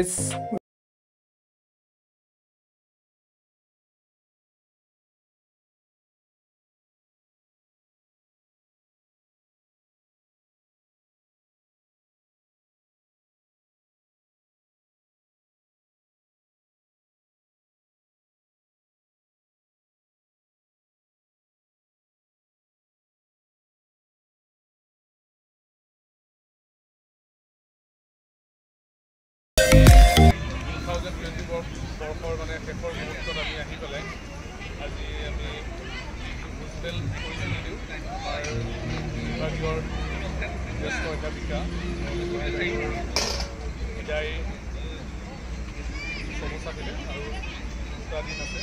guys. মানে শেষৰ মুহূৰ্তত আমি আহি পেলাই আজি আমি হোষ্টেল পৰিচালি দিওঁ আমাৰ বিভাগীয় জ্যেষ্ঠ অধ্যাপিকা বিদায় চমুচাপিলে আৰু দুটা দিন আছে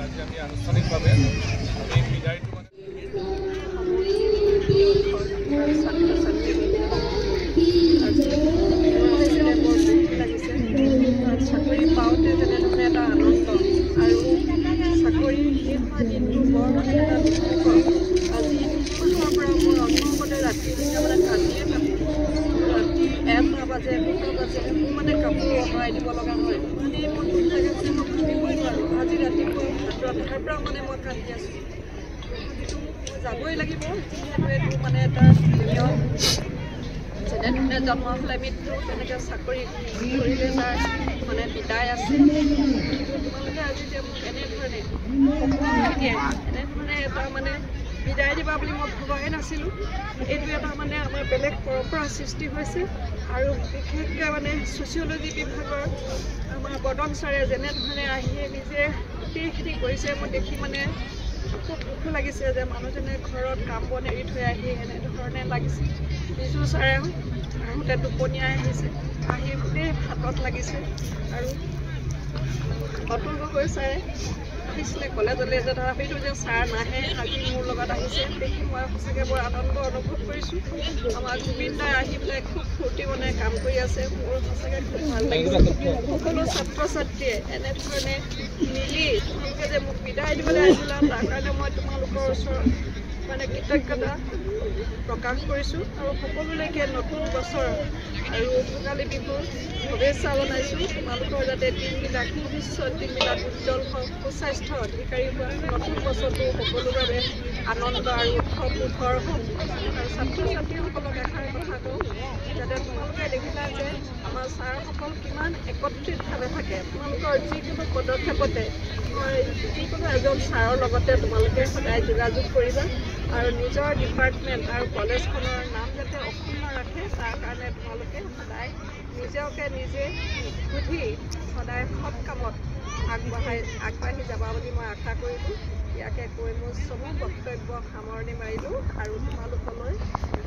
আজি আমি আনুষ্ঠানিকভাৱে আমি বিদায়টো মানে চাকৰি পাওঁতে যেনেধৰণে এটা আনন্দ আৰু চাকৰি শেষ হোৱা দিনটো বৰ মানে এটা দুখ আজি স্কুলৰ পৰা মই অন্যমতে ৰাতিলৈকে মানে কান্দিয়ে থাকোঁ ৰাতি 1 বাজে 2 বাজে মোৰ মানে কাপোৰ অঁতৰাই দিব লগা হয় মানে মই দুখ লাগে মানে মই ভাবিবই নোৱাৰোঁ আজি ৰাতিপুৱা ভাত ৰন্ধাৰ পৰা মানে মই কান্দি আছোঁ যিটো মই যাবই লাগিব যিহেতু এইটো মানে এটা নিয়ম যেনেধৰণে জন্ম হ'লে মৃত্যু তেনেকৈ চাকৰি কৰিলে তাৰ মানে বিদায় আছে তোমালোকে আজি যে মোক এনেধৰণে এনেধৰণে এটা মানে বিদায় দিবা বুলি মই ভবাই নাছিলোঁ এইটো এটা মানে আমাৰ বেলেগ পৰম্পৰা সৃষ্টি হৈছে আৰু বিশেষকৈ মানে ছ'চিয়লজি বিভাগৰ আমাৰ বৰ্ডন ছাৰে যেনেধৰণে আহি নিজে গোটেইখিনি কৰিছে মই দেখি মানে খুব দুখ লাগিছে যে মানুহজনে ঘৰত কাম বন এৰি থৈ আহি এনেধৰণে লাগিছে বিজু ছাৰে আহোঁতে টোপনিয়াই আহিছে আহি গোটেই হাতত লাগিছে আৰু অতুল গগৈ ছাৰে আহিছিলে কলেজলৈ যে তথাপিতো যে ছাৰ নাহে আজি মোৰ লগত আহিছে দেখি মই সঁচাকৈ বৰ আনন্দ অনুভৱ কৰিছোঁ আমাৰ গোবিন্দাই আহি পেলাই খুব ফূৰ্তি বনাই কাম কৰি আছে মোৰ সঁচাকৈ খুব ভাল লাগিছে সকলো ছাত্ৰ ছাত্ৰীয়ে এনেধৰণে মিলি তোমালোকে যে মোক বিদায় দিবলৈ আহিলা তাৰ কাৰণে মই তোমালোকৰ ওচৰত মানে কৃতজ্ঞতা প্ৰকাশ কৰিছোঁ আৰু সকলোলৈকে নতুন বছৰ আৰু ভোগালী বিহুৰ শুভেচ্ছা জনাইছোঁ তোমালোকৰ যাতে দিনবিলাক ভৱিষ্যত দিনবিলাক উজ্জ্বল হওক সুস্বাস্থ্য অধিকাৰী হোৱা নতুন বছৰটো সকলোৰে বাবে আনন্দ আৰু উৎসৱ মুখৰ হওক আৰু ছাত্ৰ ছাত্ৰীসকলক এষাৰ কথা কওঁ যাতে তোমালোকে দেখিলা যে আমাৰ ছাৰসকল কিমান একত্ৰিতভাৱে থাকে তোমালোকৰ যিকোনো পদক্ষেপতে যিকোনো এজন ছাৰৰ লগতে তোমালোকে সদায় যোগাযোগ কৰিবা আৰু নিজৰ ডিপাৰ্টমেণ্ট আৰু কলেজখনৰ নাম যাতে অক্ষুণ্ণ ৰাখে তাৰ কাৰণে তোমালোকে সদায় নিজকে নিজে সুধি সদায় সৎ কামত আগবাঢ়ি যাবা বুলি মই আশা কৰিলোঁ ইয়াকে কৈ মোৰ চমু বক্তব্য সামৰণি মাৰিলোঁ আৰু তোমালোকলৈ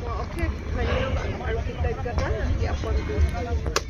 মই অশেষ ধন্যবাদ আৰু কৃতজ্ঞতা জ্ঞাপন কৰিছোঁ